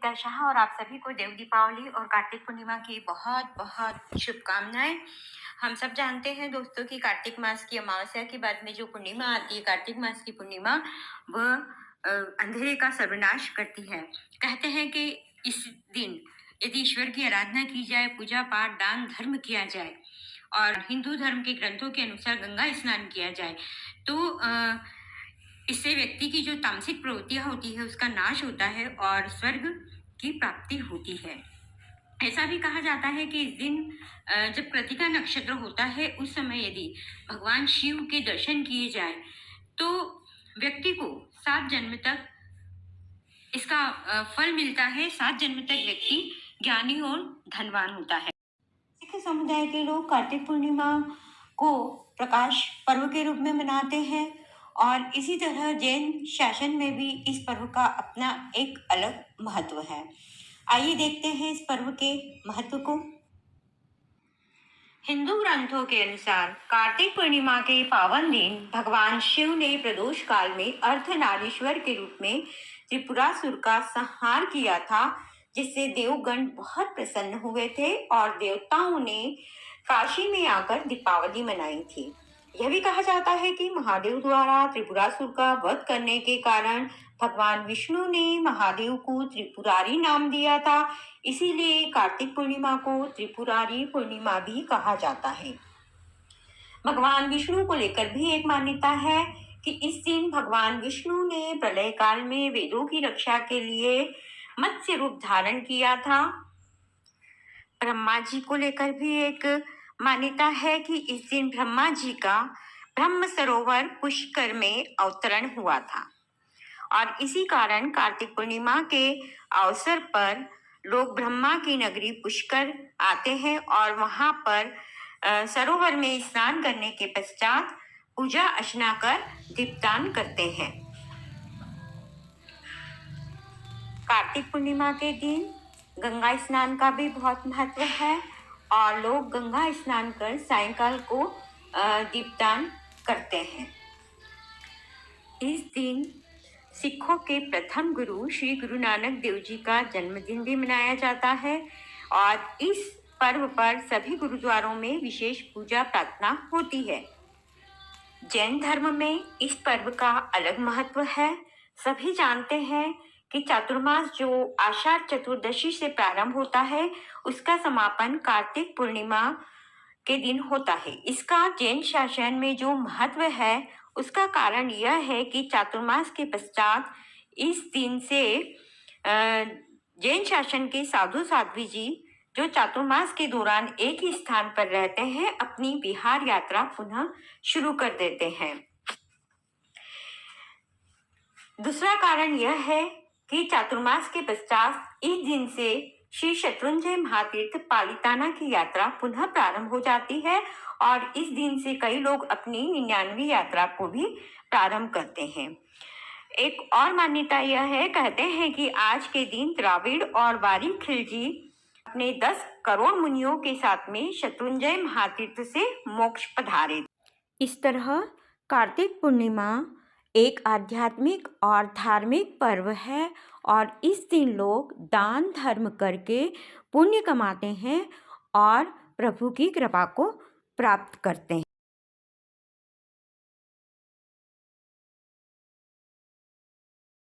निकिता शाह और आप सभी को देव दीपावली और कार्तिक पूर्णिमा की बहुत बहुत शुभकामनाएं। हम सब जानते हैं दोस्तों कि कार्तिक मास की अमावस्या के बाद में जो पूर्णिमा आती है, कार्तिक मास की पूर्णिमा, वह अंधेरे का सर्वनाश करती है। कहते हैं कि इस दिन यदि ईश्वर की आराधना की जाए, पूजा पाठ दान धर्म किया जाए और हिंदू धर्म के ग्रंथों के अनुसार गंगा स्नान किया जाए तो इससे व्यक्ति की जो तामसिक प्रवृत्तियां होती है उसका नाश होता है और स्वर्ग की प्राप्ति होती है। ऐसा भी कहा जाता है कि इस दिन जब कृतिका नक्षत्र होता है उस समय यदि भगवान शिव के दर्शन किए जाए तो व्यक्ति को 7 जन्म तक इसका फल मिलता है। 7 जन्म तक व्यक्ति ज्ञानी और धनवान होता है। सिख समुदाय के लोग कार्तिक पूर्णिमा को प्रकाश पर्व के रूप में मनाते हैं और इसी तरह जैन शासन में भी इस पर्व का अपना एक अलग महत्व है। आइए देखते हैं इस पर्व के महत्व को। हिंदू ग्रंथों के अनुसार कार्तिक पूर्णिमा के पावन दिन भगवान शिव ने प्रदोष काल में अर्धनारीश्वर के रूप में त्रिपुरासुर का संहार किया था, जिससे देवगण बहुत प्रसन्न हुए थे और देवताओं ने काशी में आकर दीपावली मनाई थी। यह भी कहा जाता है कि महादेव द्वारा त्रिपुरासुर का वध करने के कारण भगवान विष्णु ने महादेव को त्रिपुरारी नाम दिया था, इसीलिए कार्तिक पूर्णिमा को त्रिपुरारी पूर्णिमा भी कहा जाता है। भगवान विष्णु को लेकर भी एक मान्यता है कि इस दिन भगवान विष्णु ने प्रलय काल में वेदों की रक्षा के लिए मत्स्य रूप धारण किया था। ब्रह्मा जी को लेकर भी एक मान्यता है कि इस दिन ब्रह्मा जी का ब्रह्म सरोवर पुष्कर में अवतरण हुआ था और इसी कारण कार्तिक पूर्णिमा के अवसर पर लोग ब्रह्मा की नगरी पुष्कर आते हैं और वहां पर सरोवर में स्नान करने के पश्चात पूजा अर्चना कर दीपदान करते हैं। कार्तिक पूर्णिमा के दिन गंगा स्नान का भी बहुत महत्व है और लोग गंगा स्नान कर सायंकाल को दीपदान करते हैं। इस दिन सिखों के प्रथम गुरु श्री गुरु नानक देव जी का जन्मदिन भी मनाया जाता है और इस पर्व पर सभी गुरुद्वारों में विशेष पूजा प्रार्थना होती है। जैन धर्म में इस पर्व का अलग महत्व है। सभी जानते हैं कि चातुर्मास जो आषाढ़ चतुर्दशी से प्रारंभ होता है उसका समापन कार्तिक पूर्णिमा के दिन होता है। इसका जैन शासन में जो महत्व है उसका कारण यह है कि चातुर्मास के पश्चात इस दिन से जैन शासन के साधु साध्वी जी जो चातुर्मास के दौरान एक ही स्थान पर रहते हैं अपनी बिहार यात्रा पुनः शुरू कर देते हैं। दूसरा कारण यह है कि चातुर्मास के पश्चात इस दिन से श्री शत्रुंजय महातीर्थ पालिताना की यात्रा पुनः प्रारंभ हो जाती है और इस दिन से कई लोग अपनी 99वीं यात्रा को भी प्रारंभ करते हैं। एक और मान्यता यह है, कहते हैं कि आज के दिन द्राविड़ और वारी खिलजी अपने 10 करोड़ मुनियों के साथ में शत्रुंजय महातीर्थ से मोक्ष पधारे। इस तरह कार्तिक पूर्णिमा एक आध्यात्मिक और धार्मिक पर्व है और इस दिन लोग दान धर्म करके पुण्य कमाते हैं और प्रभु की कृपा को प्राप्त करते हैं।